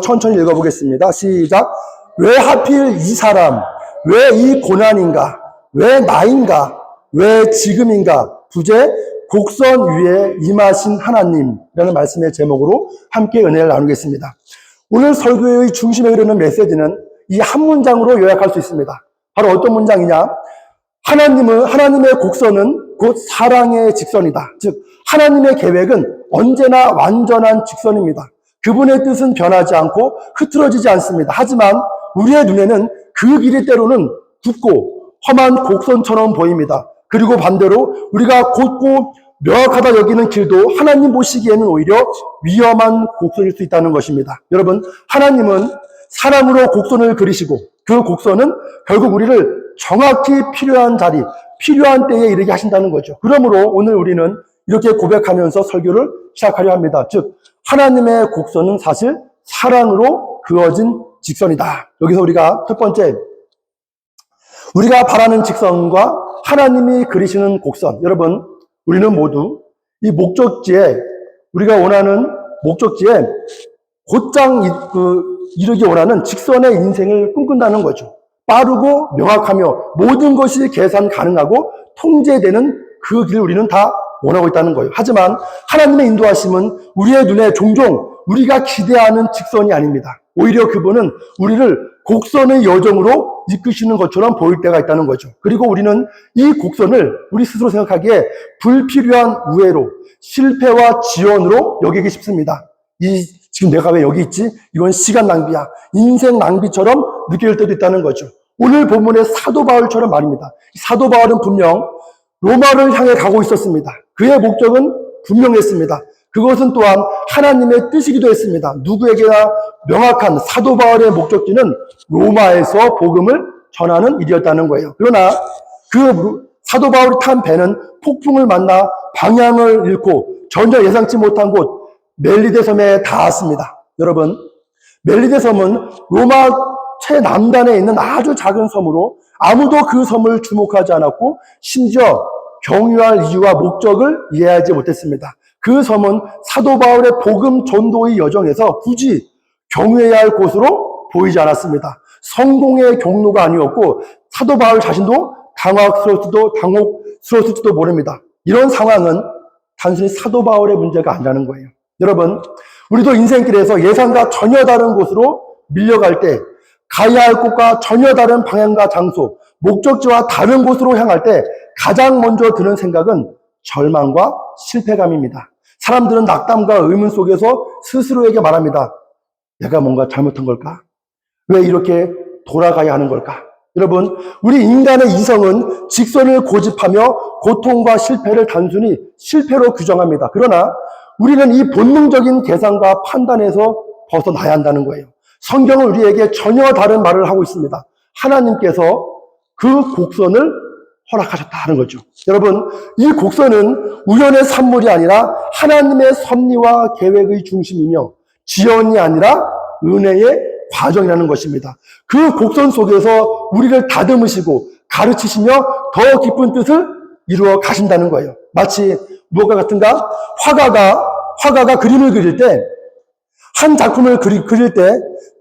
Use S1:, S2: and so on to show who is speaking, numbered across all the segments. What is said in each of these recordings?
S1: 천천히 읽어보겠습니다. 시작. 왜 하필 이 사람, 왜 이 고난인가, 왜 나인가, 왜 지금인가, 부제 곡선 위에 임하신 하나님이라는 말씀의 제목으로 함께 은혜를 나누겠습니다. 오늘 설교의 중심에 흐르는 메시지는 이 한 문장으로 요약할 수 있습니다. 바로 어떤 문장이냐? 하나님의 곡선은 곧 사랑의 직선이다. 즉 하나님의 계획은 언제나 완전한 직선입니다. 그분의 뜻은 변하지 않고 흐트러지지 않습니다. 하지만 우리의 눈에는 그 길이 때로는 굽고 험한 곡선처럼 보입니다. 그리고 반대로 우리가 곧고 명확하다 여기는 길도 하나님 보시기에는 오히려 위험한 곡선일 수 있다는 것입니다. 여러분, 하나님은 사랑으로 곡선을 그리시고 그 곡선은 결국 우리를 정확히 필요한 자리, 필요한 때에 이르게 하신다는 거죠. 그러므로 오늘 우리는 이렇게 고백하면서 설교를 시작하려 합니다. 즉 하나님의 곡선은 사실 사랑으로 그어진 직선이다. 여기서 우리가 첫 번째, 우리가 바라는 직선과 하나님이 그리시는 곡선. 여러분, 우리는 모두 이 목적지에, 우리가 원하는 목적지에 곧장 이루기 원하는 직선의 인생을 꿈꾼다는 거죠. 빠르고 명확하며 모든 것이 계산 가능하고 통제되는 그 길을 우리는 다 원하고 있다는 거예요. 하지만 하나님의 인도하심은 우리의 눈에 종종 우리가 기대하는 직선이 아닙니다. 오히려 그분은 우리를 곡선의 여정으로 이끄시는 것처럼 보일 때가 있다는 거죠. 그리고 우리는 이 곡선을 우리 스스로 생각하기에 불필요한 우회로, 실패와 지연으로 여기기 쉽습니다. 지금 내가 왜 여기 있지? 이건 시간 낭비야. 인생 낭비처럼 느낄 때도 있다는 거죠. 오늘 본문의 사도 바울처럼 말입니다. 사도 바울은 분명 로마를 향해 가고 있었습니다. 그의 목적은 분명했습니다. 그것은 또한 하나님의 뜻이기도 했습니다. 누구에게나 명확한 사도 바울의 목적지는 로마에서 복음을 전하는 일이었다는 거예요. 그러나 그 사도 바울이 탄 배는 폭풍을 만나 방향을 잃고 전혀 예상치 못한 곳 멜리데 섬에 닿았습니다. 여러분, 멜리데 섬은 로마 최남단에 있는 아주 작은 섬으로 아무도 그 섬을 주목하지 않았고 심지어 경유할 이유와 목적을 이해하지 못했습니다. 그 섬은 사도 바울의 복음 전도의 여정에서 굳이 경유해야 할 곳으로 보이지 않았습니다. 성공의 경로가 아니었고 사도 바울 자신도 당혹스러웠을지도 모릅니다. 이런 상황은 단순히 사도 바울의 문제가 아니라는 거예요. 여러분, 우리도 인생길에서 예상과 전혀 다른 곳으로 밀려갈 때, 가야 할 곳과 전혀 다른 방향과 장소, 목적지와 다른 곳으로 향할 때 가장 먼저 드는 생각은 절망과 실패감입니다. 사람들은 낙담과 의문 속에서 스스로에게 말합니다. 내가 뭔가 잘못한 걸까? 왜 이렇게 돌아가야 하는 걸까? 여러분, 우리 인간의 이성은 직선을 고집하며 고통과 실패를 단순히 실패로 규정합니다. 그러나 우리는 이 본능적인 계산과 판단에서 벗어나야 한다는 거예요. 성경은 우리에게 전혀 다른 말을 하고 있습니다. 하나님께서 그 곡선을 허락하셨다는 거죠. 여러분, 이 곡선은 우연의 산물이 아니라 하나님의 섭리와 계획의 중심이며 지연이 아니라 은혜의 과정이라는 것입니다. 그 곡선 속에서 우리를 다듬으시고 가르치시며 더 깊은 뜻을 이루어 가신다는 거예요. 마치 무엇과 같은가? 화가가 그림을 그릴 때, 한 작품을 그릴 때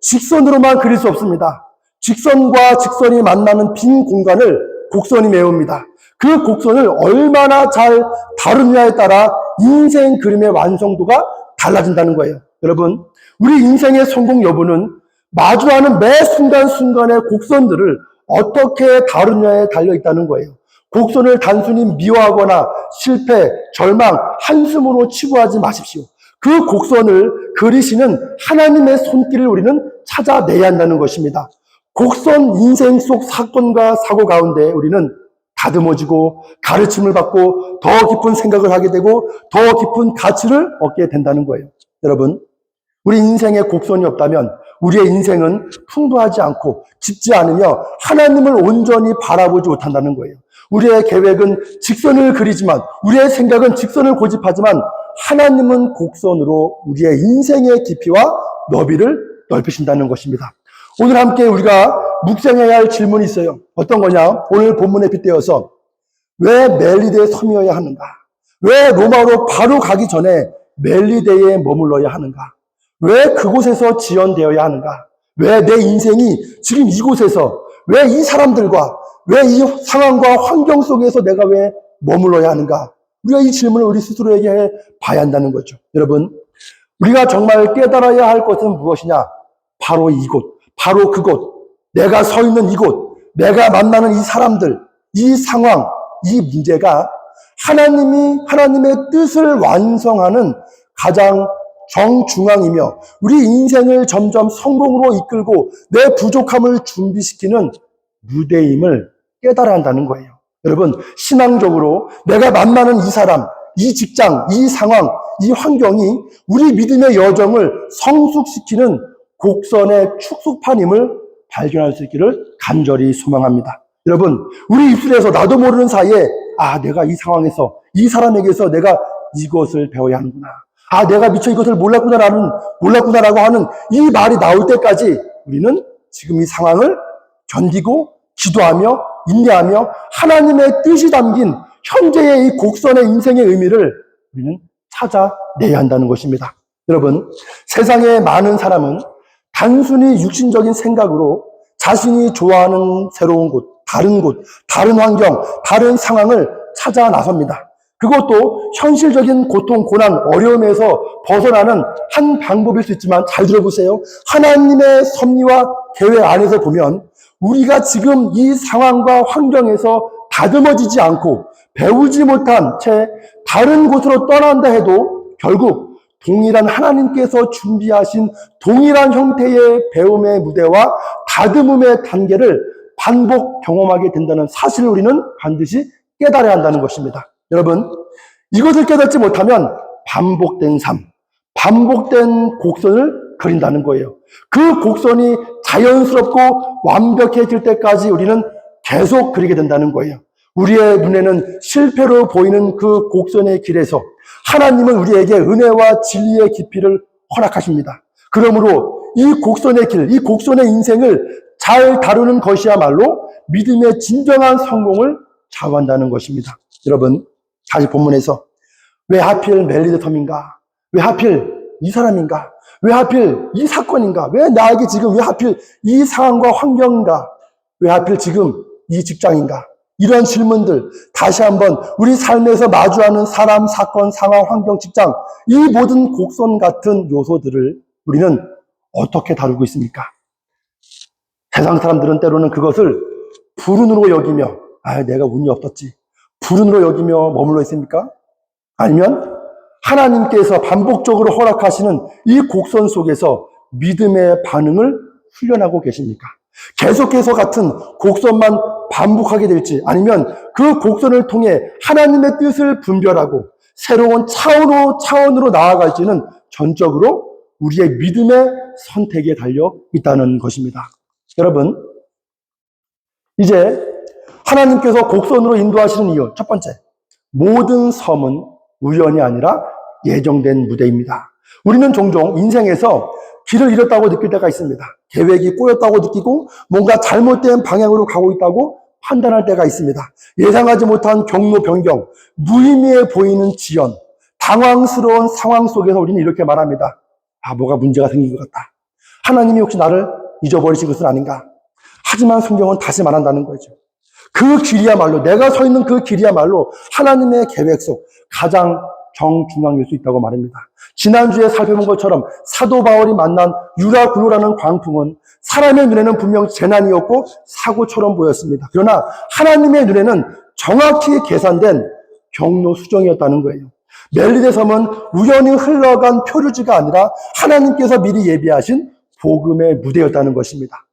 S1: 직선으로만 그릴 수 없습니다. 직선과 직선이 만나는 빈 공간을 곡선이 메웁니다. 그 곡선을 얼마나 잘 다루느냐에 따라 인생 그림의 완성도가 달라진다는 거예요. 여러분, 우리 인생의 성공 여부는 마주하는 매 순간순간의 곡선들을 어떻게 다루느냐에 달려있다는 거예요. 곡선을 단순히 미워하거나 실패, 절망, 한숨으로 치부하지 마십시오. 그 곡선을 그리시는 하나님의 손길을 우리는 찾아내야 한다는 것입니다. 곡선 인생 속 사건과 사고 가운데 우리는 다듬어지고 가르침을 받고 더 깊은 생각을 하게 되고 더 깊은 가치를 얻게 된다는 거예요. 여러분, 우리 인생에 곡선이 없다면 우리의 인생은 풍부하지 않고 깊지 않으며 하나님을 온전히 바라보지 못한다는 거예요. 우리의 계획은 직선을 그리지만, 우리의 생각은 직선을 고집하지만 하나님은 곡선으로 우리의 인생의 깊이와 너비를 넓히신다는 것입니다. 오늘 함께 우리가 묵상해야 할 질문이 있어요. 어떤 거냐? 오늘 본문에 빗대어서 왜 멜리데에 섬이어야 하는가? 왜 로마로 바로 가기 전에 멜리데에 머물러야 하는가? 왜 그곳에서 지연되어야 하는가? 왜 내 인생이 지금 이곳에서, 왜 이 사람들과, 왜 이 상황과 환경 속에서 내가 왜 머물러야 하는가? 우리가 이 질문을 우리 스스로에게 해 봐야 한다는 거죠. 여러분, 우리가 정말 깨달아야 할 것은 무엇이냐? 바로 이곳, 바로 그곳, 내가 서 있는 이곳, 내가 만나는 이 사람들, 이 상황, 이 문제가 하나님의 뜻을 완성하는 가장 정중앙이며 우리 인생을 점점 성공으로 이끌고 내 부족함을 준비시키는 무대임을 깨달아야 한다는 거예요. 여러분, 신앙적으로 내가 만나는 이 사람, 이 직장, 이 상황, 이 환경이 우리 믿음의 여정을 성숙시키는 곡선의 축소판임을 발견할 수 있기를 간절히 소망합니다. 여러분, 우리 입술에서 나도 모르는 사이에 내가 이 상황에서 이 사람에게서 내가 이것을 배워야 하는구나. 내가 미처 이것을 몰랐구나라고 하는 이 말이 나올 때까지 우리는 지금 이 상황을 견디고 기도하며 인내하며 하나님의 뜻이 담긴 현재의 이 곡선의 인생의 의미를 우리는 찾아내야 한다는 것입니다. 여러분, 세상의 많은 사람은 단순히 육신적인 생각으로 자신이 좋아하는 새로운 곳, 다른 환경, 다른 상황을 찾아 나섭니다. 그것도 현실적인 고통, 고난, 어려움에서 벗어나는 한 방법일 수 있지만 잘 들어보세요. 하나님의 섭리와 계획 안에서 보면 우리가 지금 이 상황과 환경에서 다듬어지지 않고 배우지 못한 채 다른 곳으로 떠난다 해도 결국 동일한 하나님께서 준비하신 동일한 형태의 배움의 무대와 다듬음의 단계를 반복 경험하게 된다는 사실을 우리는 반드시 깨달아야 한다는 것입니다. 여러분, 이것을 깨닫지 못하면 반복된 삶, 반복된 곡선을 그린다는 거예요. 그 곡선이 자연스럽고 완벽해질 때까지 우리는 계속 그리게 된다는 거예요. 우리의 눈에는 실패로 보이는 그 곡선의 길에서 하나님은 우리에게 은혜와 진리의 깊이를 허락하십니다. 그러므로 이 곡선의 길, 이 곡선의 인생을 잘 다루는 것이야말로 믿음의 진정한 성공을 좌우한다는 것입니다. 여러분, 다시 본문에서 왜 하필 멜리드 섬인가? 왜 하필 이 사람인가? 왜 하필 이 사건인가? 왜 나에게 지금 왜 하필 이 상황과 환경인가? 왜 하필 지금 이 직장인가? 이런 질문들 다시 한번 우리 삶에서 마주하는 사람, 사건, 상황, 환경, 직장 이 모든 곡선 같은 요소들을 우리는 어떻게 다루고 있습니까? 세상 사람들은 때로는 그것을 불운으로 여기며 내가 운이 없었지. 불운으로 여기며 머물러 있습니까? 아니면 하나님께서 반복적으로 허락하시는 이 곡선 속에서 믿음의 반응을 훈련하고 계십니까? 계속해서 같은 곡선만 반복하게 될지 아니면 그 곡선을 통해 하나님의 뜻을 분별하고 새로운 차원으로 나아갈지는 전적으로 우리의 믿음의 선택에 달려 있다는 것입니다. 여러분, 이제 하나님께서 곡선으로 인도하시는 이유 첫 번째, 모든 섬은 우연이 아니라 예정된 무대입니다. 우리는 종종 인생에서 길을 잃었다고 느낄 때가 있습니다. 계획이 꼬였다고 느끼고 뭔가 잘못된 방향으로 가고 있다고 판단할 때가 있습니다. 예상하지 못한 경로 변경, 무의미해 보이는 지연, 당황스러운 상황 속에서 우리는 이렇게 말합니다. 뭐가 문제가 생긴 것 같다. 하나님이 혹시 나를 잊어버리신 것은 아닌가? 하지만 성경은 다시 말한다는 거죠. 그 길이야말로, 내가 서 있는 그 길이야말로 하나님의 계획 속 가장 정중앙일 수 있다고 말합니다. 지난주에 살펴본 것처럼 사도 바울이 만난 유라굴로라는 광풍은 사람의 눈에는 분명 재난이었고 사고처럼 보였습니다. 그러나 하나님의 눈에는 정확히 계산된 경로 수정이었다는 거예요. 멜리데 섬은 우연히 흘러간 표류지가 아니라 하나님께서 미리 예비하신 복음의 무대였다는 것입니다.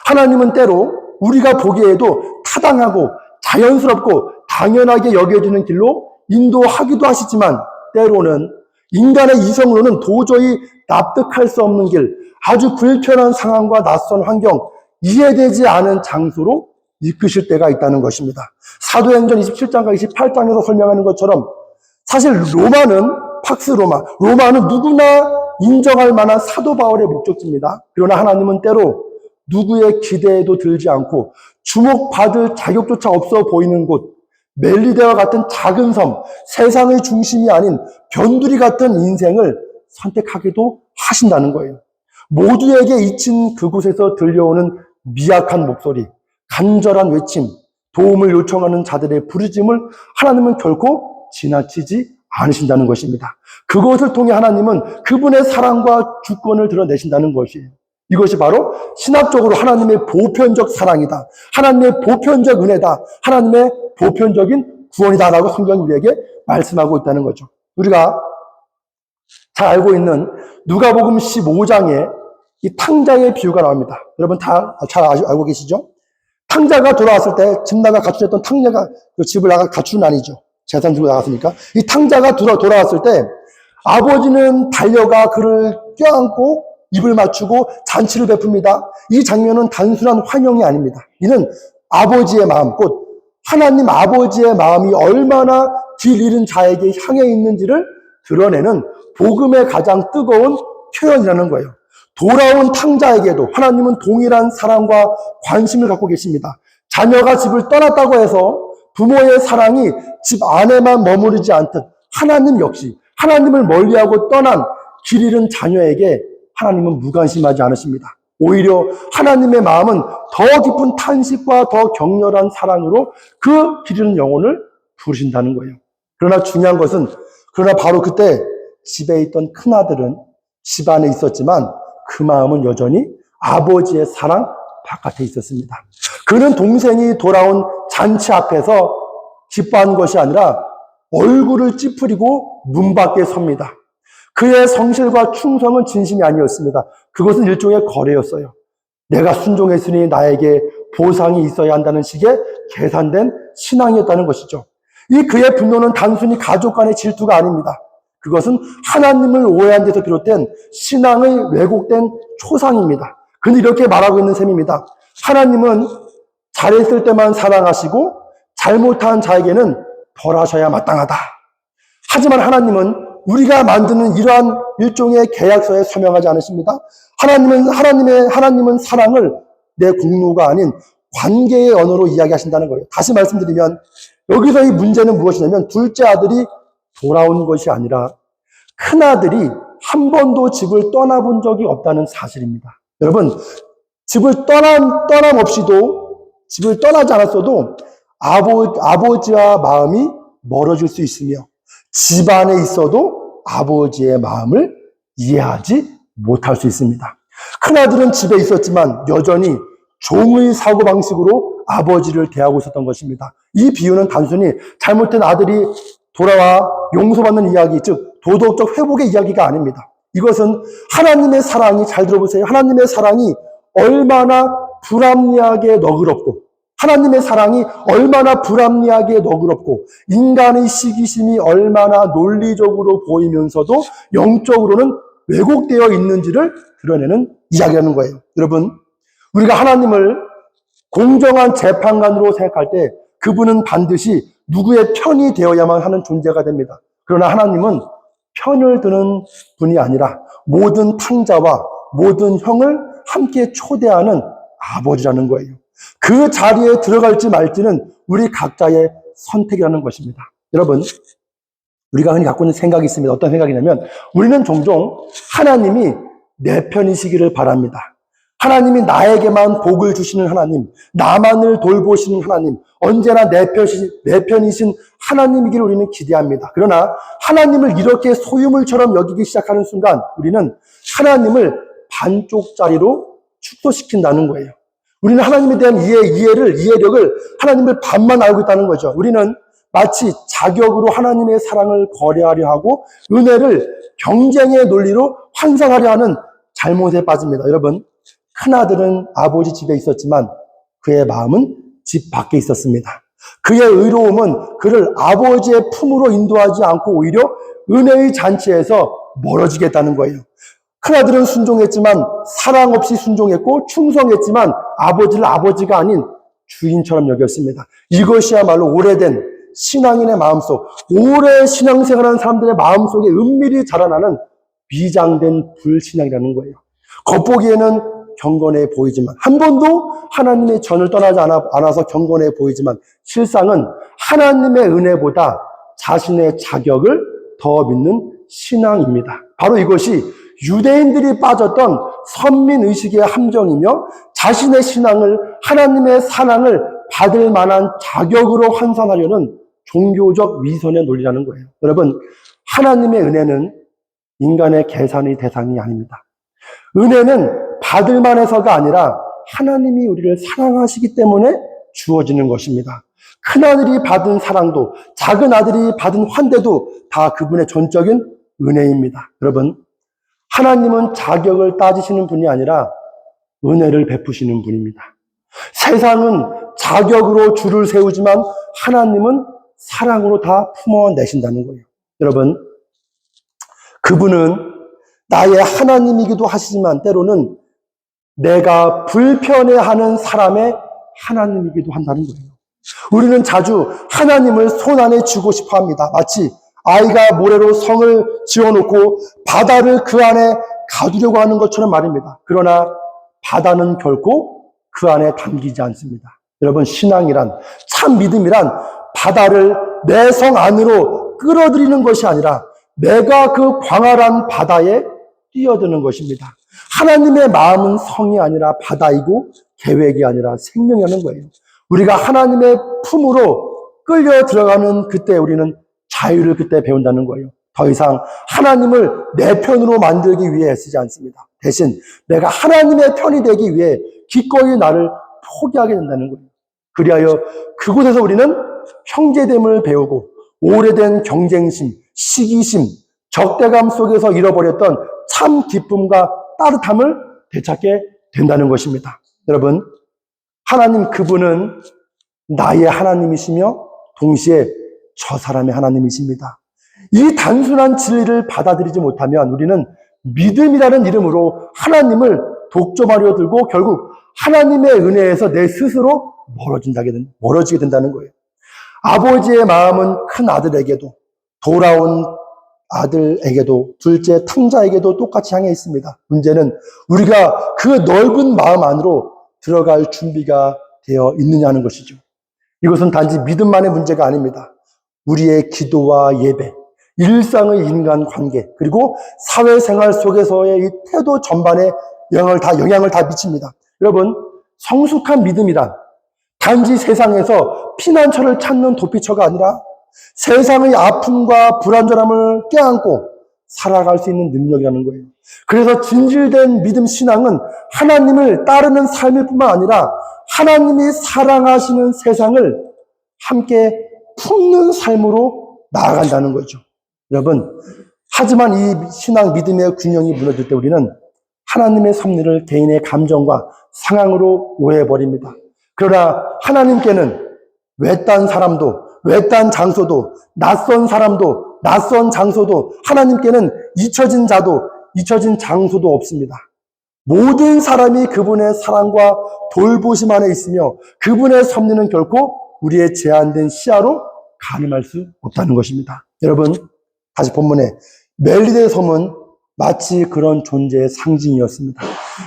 S1: 하나님은 때로 우리가 보기에도 타당하고 자연스럽고 당연하게 여겨지는 길로 인도하기도 하시지만 때로는 인간의 이성으로는 도저히 납득할 수 없는 길, 아주 불편한 상황과 낯선 환경, 이해되지 않은 장소로 이끄실 때가 있다는 것입니다. 사도행전 27장과 28장에서 설명하는 것처럼 사실 로마는 누구나 인정할 만한 사도 바울의 목적지입니다. 그러나 하나님은 때로 누구의 기대에도 들지 않고 주목받을 자격조차 없어 보이는 곳, 멜리데와 같은 작은 섬, 세상의 중심이 아닌 변두리 같은 인생을 선택하기도 하신다는 거예요. 모두에게 잊힌 그곳에서 들려오는 미약한 목소리, 간절한 외침, 도움을 요청하는 자들의 부르짖음을 하나님은 결코 지나치지 않으신다는 것입니다. 그것을 통해 하나님은 그분의 사랑과 주권을 드러내신다는 것이에요. 이것이 바로 신학적으로 하나님의 보편적 사랑이다. 하나님의 보편적 은혜다. 하나님의 보편적인 구원이다라고 성경이 우리에게 말씀하고 있다는 거죠. 우리가 잘 알고 있는 누가복음 15장에 이 탕자의 비유가 나옵니다. 여러분 다 잘 알고 계시죠? 탕자가 돌아왔을 때 집 나가 가출했던 탕자가 그 집을 나가 가출은 아니죠. 재산 들고 나갔으니까. 이 탕자가 돌아왔을 때 아버지는 달려가 그를 껴안고 입을 맞추고 잔치를 베풉니다. 이 장면은 단순한 환영이 아닙니다. 이는 아버지의 마음, 곧 하나님 아버지의 마음이 얼마나 길 잃은 자에게 향해 있는지를 드러내는 복음의 가장 뜨거운 표현이라는 거예요. 돌아온 탕자에게도 하나님은 동일한 사랑과 관심을 갖고 계십니다. 자녀가 집을 떠났다고 해서 부모의 사랑이 집 안에만 머무르지 않듯 하나님 역시 하나님을 멀리하고 떠난 길 잃은 자녀에게 하나님은 무관심하지 않으십니다. 오히려 하나님의 마음은 더 깊은 탄식과 더 격렬한 사랑으로 그 길 잃은 영혼을 부르신다는 거예요. 그러나 중요한 것은 그러나 바로 그때 집에 있던 큰아들은 집 안에 있었지만 그 마음은 여전히 아버지의 사랑 바깥에 있었습니다. 그는 동생이 돌아온 잔치 앞에서 기뻐한 것이 아니라 얼굴을 찌푸리고 문 밖에 섭니다. 그의 성실과 충성은 진심이 아니었습니다. 그것은 일종의 거래였어요. 내가 순종했으니 나에게 보상이 있어야 한다는 식의 계산된 신앙이었다는 것이죠. 이 그의 분노는 단순히 가족 간의 질투가 아닙니다. 그것은 하나님을 오해한 데서 비롯된 신앙의 왜곡된 초상입니다. 그는 이렇게 말하고 있는 셈입니다. 하나님은 잘했을 때만 사랑하시고 잘못한 자에게는 벌하셔야 마땅하다. 하지만 하나님은 우리가 만드는 이러한 일종의 계약서에 서명하지 않으십니다. 하나님은 사랑을 내 공로가 아닌 관계의 언어로 이야기하신다는 거예요. 다시 말씀드리면 여기서 이 문제는 무엇이냐면 둘째 아들이 돌아온 것이 아니라 큰아들이 한 번도 집을 떠나본 적이 없다는 사실입니다. 여러분, 집을 집을 떠나지 않았어도 아버지와 마음이 멀어질 수 있으며 집 안에 있어도 아버지의 마음을 이해하지 못할 수 있습니다. 큰아들은 집에 있었지만 여전히 종의 사고방식으로 아버지를 대하고 있었던 것입니다. 이 비유는 단순히 잘못된 아들이 돌아와 용서받는 이야기, 즉 도덕적 회복의 이야기가 아닙니다. 이것은 하나님의 사랑이, 잘 들어보세요. 하나님의 사랑이 얼마나 불합리하게 너그럽고 하나님의 사랑이 얼마나 불합리하게 너그럽고 인간의 시기심이 얼마나 논리적으로 보이면서도 영적으로는 왜곡되어 있는지를 드러내는 이야기라는 거예요. 여러분, 우리가 하나님을 공정한 재판관으로 생각할 때 그분은 반드시 누구의 편이 되어야만 하는 존재가 됩니다. 그러나 하나님은 편을 드는 분이 아니라 모든 탕자와 모든 형을 함께 초대하는 아버지라는 거예요. 그 자리에 들어갈지 말지는 우리 각자의 선택이라는 것입니다. 여러분, 우리가 흔히 갖고 있는 생각이 있습니다. 어떤 생각이냐면 우리는 종종 하나님이 내 편이시기를 바랍니다. 하나님이 나에게만 복을 주시는 하나님, 나만을 돌보시는 하나님, 언제나 내 편이신 하나님이기를 우리는 기대합니다. 그러나 하나님을 이렇게 소유물처럼 여기기 시작하는 순간 우리는 하나님을 반쪽짜리로 축소시킨다는 거예요. 우리는 하나님에 대한 이해력을 하나님을 반만 알고 있다는 거죠. 우리는 마치 자격으로 하나님의 사랑을 거래하려 하고 은혜를 경쟁의 논리로 환상하려 하는 잘못에 빠집니다. 여러분, 큰아들은 아버지 집에 있었지만 그의 마음은 집 밖에 있었습니다. 그의 의로움은 그를 아버지의 품으로 인도하지 않고 오히려 은혜의 잔치에서 멀어지게 했다는 거예요. 큰아들은 순종했지만 사랑 없이 순종했고 충성했지만 아버지를 아버지가 아닌 주인처럼 여겼습니다. 이것이야말로 오래된 신앙인의 마음속, 오래 신앙생활하는 사람들의 마음속에 은밀히 자라나는 비장된 불신앙이라는 거예요. 겉보기에는 경건해 보이지만 한 번도 하나님의 전을 떠나지 않아서 경건해 보이지만 실상은 하나님의 은혜보다 자신의 자격을 더 믿는 신앙입니다. 바로 이것이 유대인들이 빠졌던 선민의식의 함정이며 자신의 신앙을 하나님의 사랑을 받을 만한 자격으로 환산하려는 종교적 위선의 논리라는 거예요. 여러분, 하나님의 은혜는 인간의 계산의 대상이 아닙니다. 은혜는 받을 만해서가 아니라 하나님이 우리를 사랑하시기 때문에 주어지는 것입니다. 큰아들이 받은 사랑도 작은 아들이 받은 환대도 다 그분의 전적인 은혜입니다. 여러분, 하나님은 자격을 따지시는 분이 아니라 은혜를 베푸시는 분입니다. 세상은 자격으로 줄을 세우지만 하나님은 사랑으로 다 품어내신다는 거예요. 여러분, 그분은 나의 하나님이기도 하시지만 때로는 내가 불편해하는 사람의 하나님이기도 한다는 거예요. 우리는 자주 하나님을 손안에 쥐고 싶어 합니다. 마치 아이가 모래로 성을 지어놓고 바다를 그 안에 가두려고 하는 것처럼 말입니다. 그러나 바다는 결코 그 안에 담기지 않습니다. 여러분, 신앙이란, 참 믿음이란 바다를 내 성 안으로 끌어들이는 것이 아니라 내가 그 광활한 바다에 뛰어드는 것입니다. 하나님의 마음은 성이 아니라 바다이고 계획이 아니라 생명이라는 거예요. 우리가 하나님의 품으로 끌려 들어가는 그때 우리는 자유를 그때 배운다는 거예요. 더 이상 하나님을 내 편으로 만들기 위해 애쓰지 않습니다. 대신 내가 하나님의 편이 되기 위해 기꺼이 나를 포기하게 된다는 거예요. 그리하여 그곳에서 우리는 형제됨을 배우고 오래된 경쟁심, 시기심, 적대감 속에서 잃어버렸던 참 기쁨과 따뜻함을 되찾게 된다는 것입니다. 여러분, 하나님 그분은 나의 하나님이시며 동시에 저 사람의 하나님이십니다. 이 단순한 진리를 받아들이지 못하면 우리는 믿음이라는 이름으로 하나님을 독점하려 들고 결국 하나님의 은혜에서 내 스스로 멀어지게 된다는 거예요. 아버지의 마음은 큰 아들에게도 돌아온 아들에게도 둘째 탕자에게도 똑같이 향해 있습니다. 문제는 우리가 그 넓은 마음 안으로 들어갈 준비가 되어 있느냐는 것이죠. 이것은 단지 믿음만의 문제가 아닙니다. 우리의 기도와 예배, 일상의 인간관계, 그리고 사회생활 속에서의 이 태도 전반에 영향을 다 미칩니다. 여러분, 성숙한 믿음이란 단지 세상에서 피난처를 찾는 도피처가 아니라 세상의 아픔과 불안전함을 껴안고 살아갈 수 있는 능력이라는 거예요. 그래서 진실된 믿음 신앙은 하나님을 따르는 삶일 뿐만 아니라 하나님이 사랑하시는 세상을 함께 품는 삶으로 나아간다는 거죠. 여러분, 하지만 이 신앙 믿음의 균형이 무너질 때 우리는 하나님의 섭리를 개인의 감정과 상황으로 오해해버립니다. 그러나 하나님께는 외딴 사람도, 외딴 장소도, 낯선 사람도, 낯선 장소도, 하나님께는 잊혀진 자도, 잊혀진 장소도 없습니다. 모든 사람이 그분의 사랑과 돌보심 안에 있으며 그분의 섭리는 결코 우리의 제한된 시야로 가늠할 수 없다는 것입니다. 여러분, 다시 본문에 멜리데 섬은 마치 그런 존재의 상징이었습니다.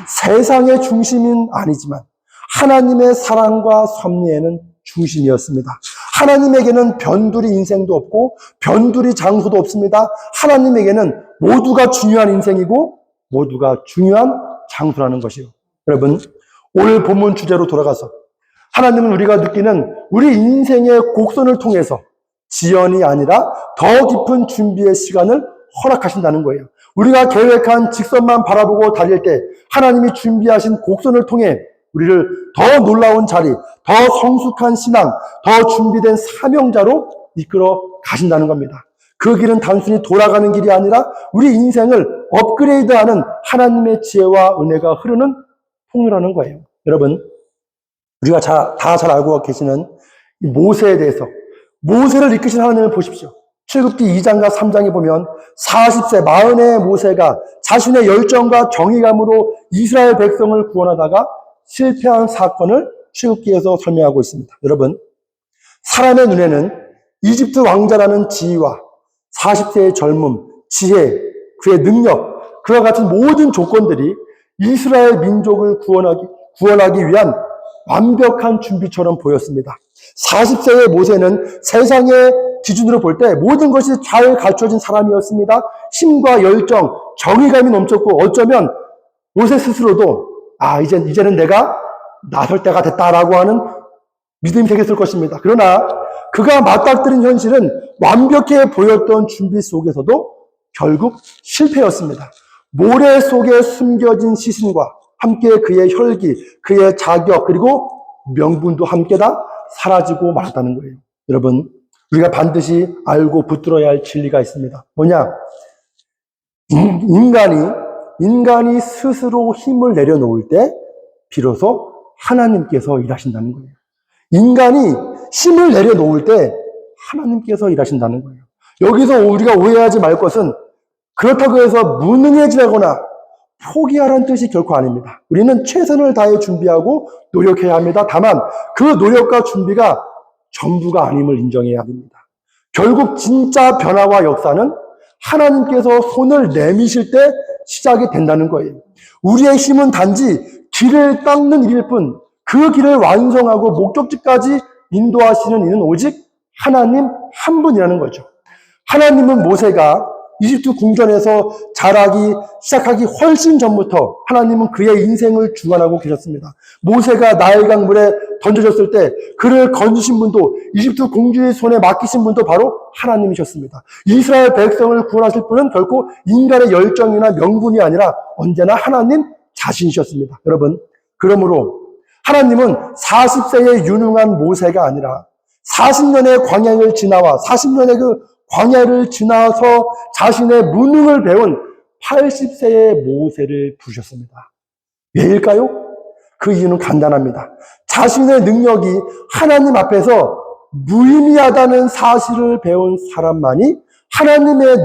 S1: 세상의 중심은 아니지만 하나님의 사랑과 섭리에는 중심이었습니다. 하나님에게는 변두리 인생도 없고 변두리 장소도 없습니다. 하나님에게는 모두가 중요한 인생이고 모두가 중요한 장소라는 것이요. 여러분, 오늘 본문 주제로 돌아가서 하나님은 우리가 느끼는 우리 인생의 곡선을 통해서 지연이 아니라 더 깊은 준비의 시간을 허락하신다는 거예요. 우리가 계획한 직선만 바라보고 달릴 때 하나님이 준비하신 곡선을 통해 우리를 더 놀라운 자리, 더 성숙한 신앙, 더 준비된 사명자로 이끌어 가신다는 겁니다. 그 길은 단순히 돌아가는 길이 아니라 우리 인생을 업그레이드하는 하나님의 지혜와 은혜가 흐르는 통로라는 거예요. 여러분, 우리가 다 잘 알고 계시는 이 모세에 대해서 모세를 이끄신 하나님을 보십시오. 출애굽기 2장과 3장에 보면 40세 마흔의 모세가 자신의 열정과 정의감으로 이스라엘 백성을 구원하다가 실패한 사건을 출애굽기에서 설명하고 있습니다. 여러분, 사람의 눈에는 이집트 왕자라는 지위와 40세의 젊음, 지혜, 그의 능력, 그와 같은 모든 조건들이 이스라엘 민족을 구원하기 위한 완벽한 준비처럼 보였습니다. 40세의 모세는 세상의 기준으로 볼 때 모든 것이 잘 갖춰진 사람이었습니다. 힘과 열정, 정의감이 넘쳤고 어쩌면 모세 스스로도 이제는 내가 나설 때가 됐다라고 하는 믿음이 생겼을 것입니다. 그러나 그가 맞닥뜨린 현실은 완벽해 보였던 준비 속에서도 결국 실패였습니다. 모래 속에 숨겨진 시신과 함께 그의 혈기, 그의 자격, 그리고 명분도 함께 다 사라지고 말았다는 거예요. 여러분, 우리가 반드시 알고 붙들어야 할 진리가 있습니다. 뭐냐? 인간이 스스로 힘을 내려놓을 때 비로소 하나님께서 일하신다는 거예요. 인간이 힘을 내려놓을 때 하나님께서 일하신다는 거예요. 여기서 우리가 오해하지 말 것은 그렇다고 해서 무능해지거나 포기하라는 뜻이 결코 아닙니다. 우리는 최선을 다해 준비하고 노력해야 합니다. 다만 그 노력과 준비가 전부가 아님을 인정해야 합니다. 결국 진짜 변화와 역사는 하나님께서 손을 내미실 때 시작이 된다는 거예요. 우리의 힘은 단지 길을 닦는 일일 뿐, 그 길을 완성하고 목적지까지 인도하시는 이는 오직 하나님 한 분이라는 거죠. 하나님은 모세가 이집트 궁전에서 자라기 시작하기 훨씬 전부터 하나님은 그의 인생을 주관하고 계셨습니다. 모세가 나일강 물에 던져졌을 때 그를 건지신 분도, 이집트 공주의 손에 맡기신 분도 바로 하나님이셨습니다. 이스라엘 백성을 구원하실 분은 결코 인간의 열정이나 명분이 아니라 언제나 하나님 자신이셨습니다. 여러분, 그러므로 하나님은 40세의 유능한 모세가 아니라 40년의 광야를 지나와 40년의 그 광야를 지나서 자신의 무능을 배운 80세의 모세를 부르셨습니다. 왜일까요? 그 이유는 간단합니다. 자신의 능력이 하나님 앞에서 무의미하다는 사실을 배운 사람만이 하나님의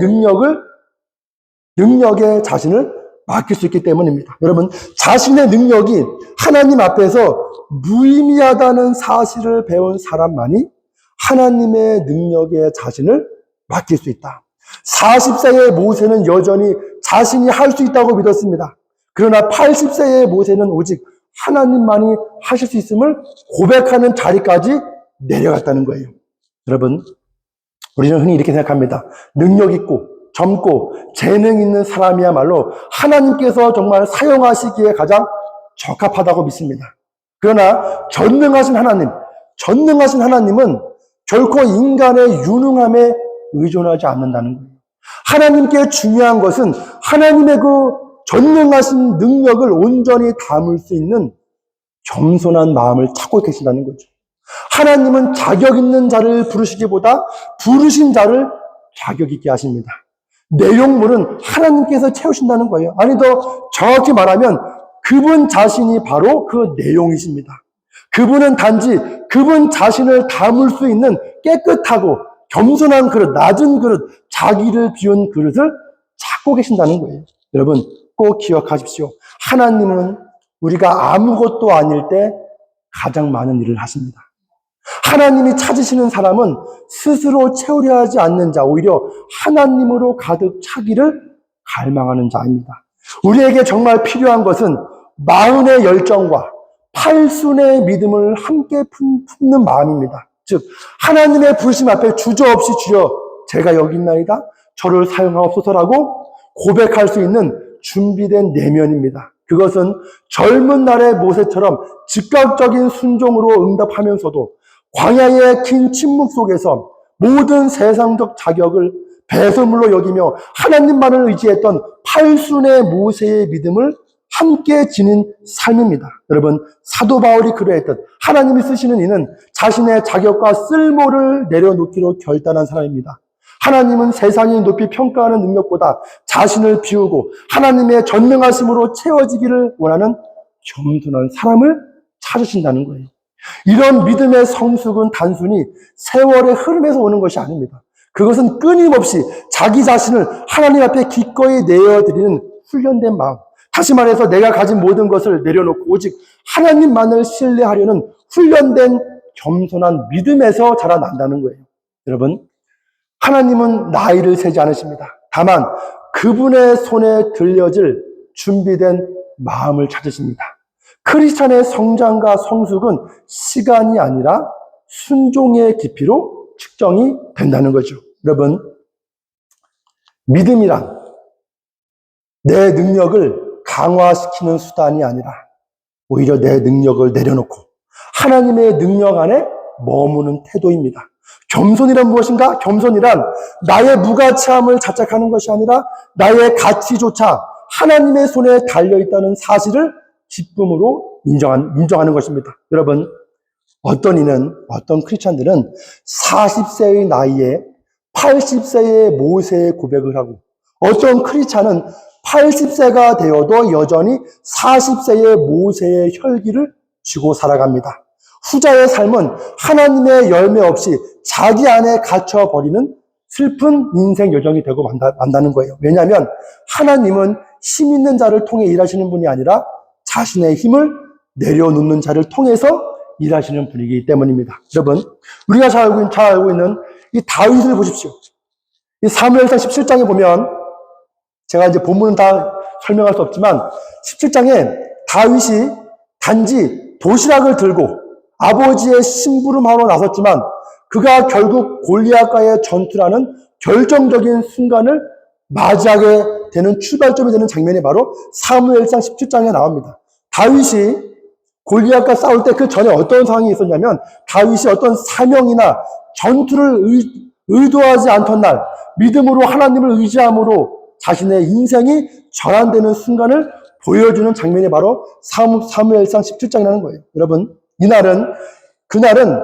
S1: 능력에 자신을 맡길 수 있기 때문입니다. 여러분, 자신의 능력이 하나님 앞에서 무의미하다는 사실을 배운 사람만이 하나님의 능력에 자신을 맡길 수 있다. 40세의 모세는 여전히 자신이 할 수 있다고 믿었습니다. 그러나 80세의 모세는 오직 하나님만이 하실 수 있음을 고백하는 자리까지 내려갔다는 거예요. 여러분, 우리는 흔히 이렇게 생각합니다. 능력 있고 젊고 재능 있는 사람이야말로 하나님께서 정말 사용하시기에 가장 적합하다고 믿습니다. 그러나 전능하신 하나님은 결코 인간의 유능함에 의존하지 않는다는 거예요. 하나님께 중요한 것은 하나님의 그 전능하신 능력을 온전히 담을 수 있는 겸손한 마음을 찾고 계신다는 거죠. 하나님은 자격 있는 자를 부르시기보다 부르신 자를 자격 있게 하십니다. 내용물은 하나님께서 채우신다는 거예요. 아니, 더 정확히 말하면 그분 자신이 바로 그 내용이십니다. 그분은 단지 그분 자신을 담을 수 있는 깨끗하고 겸손한 그릇, 낮은 그릇, 자기를 비운 그릇을 찾고 계신다는 거예요. 여러분, 꼭 기억하십시오. 하나님은 우리가 아무것도 아닐 때 가장 많은 일을 하십니다. 하나님이 찾으시는 사람은 스스로 채우려 하지 않는 자, 오히려 하나님으로 가득 차기를 갈망하는 자입니다. 우리에게 정말 필요한 것은 마흔의 열정과 팔순의 믿음을 함께 품는 마음입니다. 즉, 하나님의 부르심 앞에 주저없이 주여 제가 여기 있나이다, 저를 사용하옵소서라고 고백할 수 있는 준비된 내면입니다. 그것은 젊은 날의 모세처럼 즉각적인 순종으로 응답하면서도 광야의 긴 침묵 속에서 모든 세상적 자격을 배설물로 여기며 하나님만을 의지했던 팔순의 모세의 믿음을 함께 지닌 삶입니다. 여러분, 사도 바울이 그러했듯 하나님이 쓰시는 이는 자신의 자격과 쓸모를 내려놓기로 결단한 사람입니다. 하나님은 세상이 높이 평가하는 능력보다 자신을 비우고 하나님의 전능하심으로 채워지기를 원하는 겸손한 사람을 찾으신다는 거예요. 이런 믿음의 성숙은 단순히 세월의 흐름에서 오는 것이 아닙니다. 그것은 끊임없이 자기 자신을 하나님 앞에 기꺼이 내어드리는 훈련된 마음, 다시 말해서 내가 가진 모든 것을 내려놓고 오직 하나님만을 신뢰하려는 훈련된 겸손한 믿음에서 자라난다는 거예요. 여러분, 하나님은 나이를 세지 않으십니다. 다만 그분의 손에 들려질 준비된 마음을 찾으십니다. 크리스찬의 성장과 성숙은 시간이 아니라 순종의 깊이로 측정됩니다. 측정이 된다는 거죠. 여러분, 믿음이란 내 능력을 강화시키는 수단이 아니라 오히려 내 능력을 내려놓고 하나님의 능력 안에 머무는 태도입니다. 겸손이란 무엇인가? 겸손이란 나의 무가치함을 자책하는 것이 아니라 나의 가치조차 하나님의 손에 달려있다는 사실을 기쁨으로 인정하는 것입니다. 여러분, 어떤 크리스찬들은 40세의 나이에 80세의 모세의 고백을 하고 어떤 크리스찬은 80세가 되어도 여전히 40세의 모세의 혈기를 쥐고 살아갑니다. 후자의 삶은 하나님의 열매 없이 자기 안에 갇혀버리는 슬픈 인생 여정이 되고 만다는 거예요. 왜냐하면 하나님은 힘 있는 자를 통해 일하시는 분이 아니라 자신의 힘을 내려놓는 자를 통해서 일하시는 분이기 때문입니다. 여러분, 우리가 잘 알고 있는 이 다윗을 보십시오. 이 사무엘상 17장에 보면 제가 이제 본문은 다 설명할 수 없지만 17장에 다윗이 단지 도시락을 들고 아버지의 심부름하러 나섰지만 그가 결국 골리앗과의 전투라는 결정적인 순간을 맞이하게 되는 출발점이 되는 장면이 바로 사무엘상 17장에 나옵니다. 다윗이 골리앗과 싸울 때 그 전에 어떤 상황이 있었냐면 다윗이 어떤 사명이나 전투를 의도하지 않던 날 믿음으로 하나님을 의지함으로 자신의 인생이 전환되는 순간을 보여주는 장면이 바로 사무엘상 17장이라는 거예요. 여러분, 그날은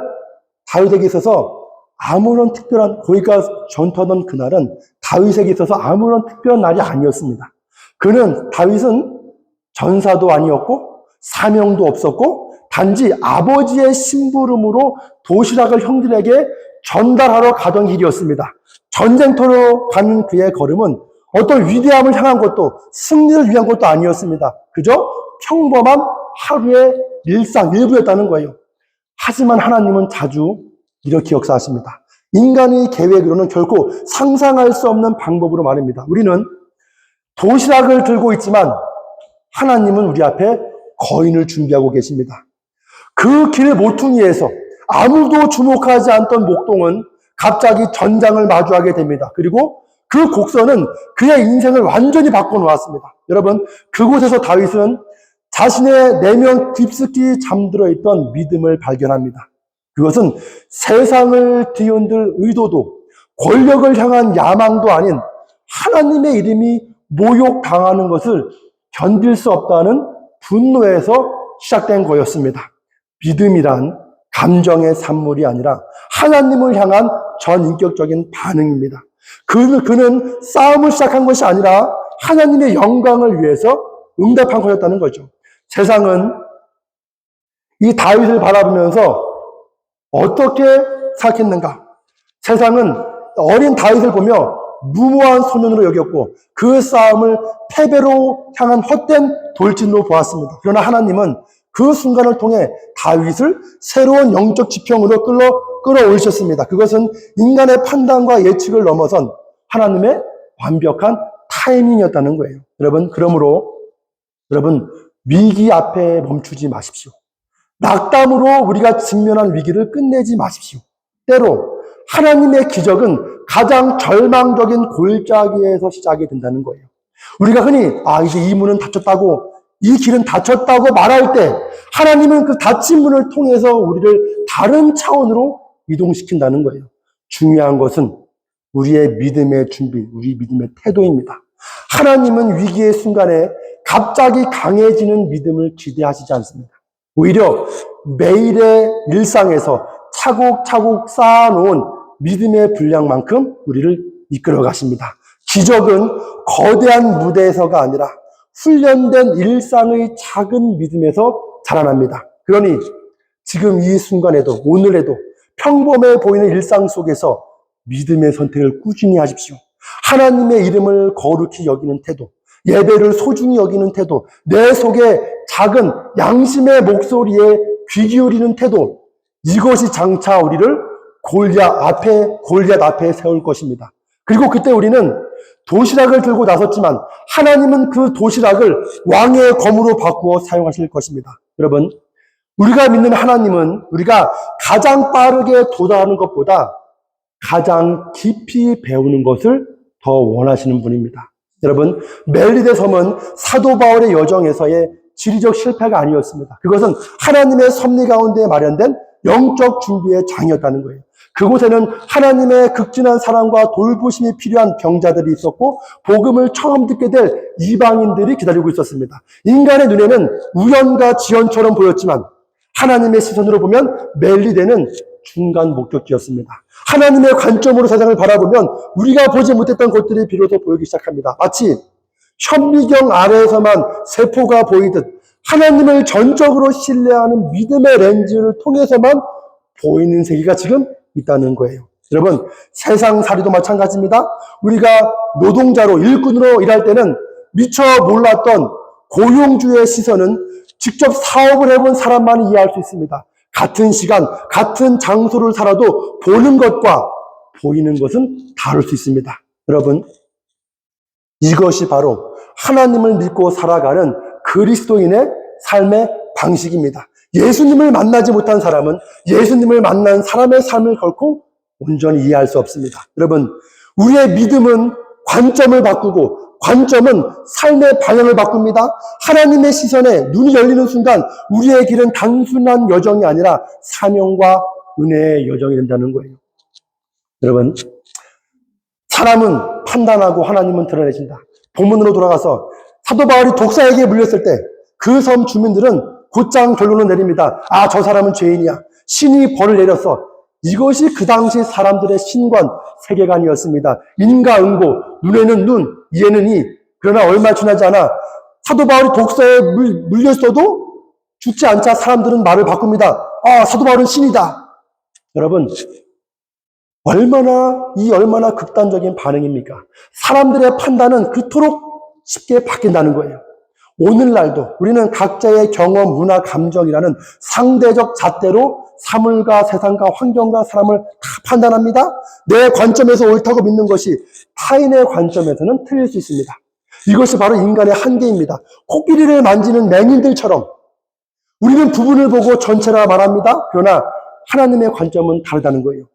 S1: 다윗에게 있어서 아무런 특별한, 거기가 전투하던 그날은 다윗에게 있어서 아무런 특별한 날이 아니었습니다. 다윗은 전사도 아니었고 사명도 없었고 단지 아버지의 심부름으로 도시락을 형들에게 전달하러 가던 길이었습니다. 전쟁터로 가는 그의 걸음은 어떤 위대함을 향한 것도 승리를 위한 것도 아니었습니다. 그저 평범한 하루의 일부였다는 거예요. 하지만 하나님은 자주 이렇게 역사하십니다. 인간의 계획으로는 결코 상상할 수 없는 방법으로 말입니다. 우리는 도시락을 들고 있지만 하나님은 우리 앞에 거인을 준비하고 계십니다. 그 길 모퉁이에서 아무도 주목하지 않던 목동은 갑자기 전장을 마주하게 됩니다. 그리고 그 곡선은 그의 인생을 완전히 바꿔놓았습니다. 여러분, 그곳에서 다윗은 자신의 내면 깊숙이 잠들어 있던 믿음을 발견합니다. 그것은 세상을 뒤흔들 의도도 권력을 향한 야망도 아닌 하나님의 이름이 모욕당하는 것을 견딜 수 없다는 분노에서 시작된 거였습니다. 믿음이란 감정의 산물이 아니라 하나님을 향한 전인격적인 반응입니다. 그는 싸움을 시작한 것이 아니라 하나님의 영광을 위해서 응답한 것이었다는 거죠. 세상은 이 다윗을 바라보면서 어떻게 생각했는가? 세상은 어린 다윗을 보며 무모한 소년으로 여겼고 그 싸움을 패배로 향한 헛된 돌진으로 보았습니다. 그러나 하나님은 그 순간을 통해 다윗을 새로운 영적 지평으로 끌어올리셨습니다. 그것은 인간의 판단과 예측을 넘어선 하나님의 완벽한 타이밍이었다는 거예요. 그러므로 위기 앞에 멈추지 마십시오. 낙담으로 우리가 직면한 위기를 끝내지 마십시오. 때로 하나님의 기적은 가장 절망적인 골짜기에서 시작이 된다는 거예요. 우리가 흔히 이제 이 문은 닫혔다고, 이 길은 닫혔다고 말할 때 하나님은 그 닫힌 문을 통해서 우리를 다른 차원으로 이동시킨다는 거예요. 중요한 것은 우리의 믿음의 준비, 우리 믿음의 태도입니다. 하나님은 위기의 순간에 갑자기 강해지는 믿음을 기대하시지 않습니다. 오히려 매일의 일상에서 차곡차곡 쌓아놓은 믿음의 분량만큼 우리를 이끌어 가십니다. 기적은 거대한 무대에서가 아니라 훈련된 일상의 작은 믿음에서 자라납니다. 그러니 지금 이 순간에도, 오늘에도 평범해 보이는 일상 속에서 믿음의 선택을 꾸준히 하십시오. 하나님의 이름을 거룩히 여기는 태도, 예배를 소중히 여기는 태도, 내 속에 작은 양심의 목소리에 귀 기울이는 태도, 이것이 장차 우리를 골리앗 앞에 세울 것입니다. 그리고 그때 우리는 도시락을 들고 나섰지만 하나님은 그 도시락을 왕의 검으로 바꾸어 사용하실 것입니다. 여러분, 우리가 믿는 하나님은 우리가 가장 빠르게 도달하는 것보다 가장 깊이 배우는 것을 더 원하시는 분입니다. 여러분, 멜리데 섬은 사도 바울의 여정에서의 지리적 실패가 아니었습니다. 그것은 하나님의 섭리 가운데 마련된 영적 준비의 장이었다는 거예요. 그곳에는 하나님의 극진한 사랑과 돌보심이 필요한 병자들이 있었고 복음을 처음 듣게 될 이방인들이 기다리고 있었습니다. 인간의 눈에는 우연과 지연처럼 보였지만 하나님의 시선으로 보면 멜리데는 중간 목적지였습니다. 하나님의 관점으로 세상을 바라보면 우리가 보지 못했던 것들이 비로소 보이기 시작합니다. 마치 현미경 아래에서만 세포가 보이듯 하나님을 전적으로 신뢰하는 믿음의 렌즈를 통해서만 보이는 세계가 지금 있다는 거예요. 여러분, 세상살이도 마찬가지입니다. 우리가 노동자로 일꾼으로 일할 때는 미처 몰랐던 고용주의 시선은 직접 사업을 해본 사람만이 이해할 수 있습니다. 같은 시간, 같은 장소를 살아도 보는 것과 보이는 것은 다를 수 있습니다. 여러분, 이것이 바로 하나님을 믿고 살아가는 그리스도인의 삶의 방식입니다. 예수님을 만나지 못한 사람은 예수님을 만난 사람의 삶을 결코 온전히 이해할 수 없습니다. 여러분, 우리의 믿음은 관점을 바꾸고 관점은 삶의 방향을 바꿉니다. 하나님의 시선에 눈이 열리는 순간 우리의 길은 단순한 여정이 아니라 사명과 은혜의 여정이 된다는 거예요. 여러분, 사람은 판단하고 하나님은 드러내신다. 본문으로 돌아가서 사도 바울이 독사에게 물렸을 때 그 섬 주민들은 곧장 결론을 내립니다. 아, 저 사람은 죄인이야. 신이 벌을 내렸어. 이것이 그 당시 사람들의 신관, 세계관이었습니다. 인과응보, 눈에는 눈, 이에는 이. 그러나 얼마 지나지 않아 사도 바울이 독사에 물렸어도 죽지 않자 사람들은 말을 바꿉니다. 아, 사도 바울은 신이다. 여러분, 얼마나 극단적인 반응입니까? 사람들의 판단은 그토록 쉽게 바뀐다는 거예요. 오늘날도 우리는 각자의 경험, 문화, 감정이라는 상대적 잣대로 사물과 세상과 환경과 사람을 다 판단합니다. 내 관점에서 옳다고 믿는 것이 타인의 관점에서는 틀릴 수 있습니다. 이것이 바로 인간의 한계입니다. 코끼리를 만지는 맹인들처럼 우리는 부분을 보고 전체라 말합니다. 그러나 하나님의 관점은 다르다는 거예요.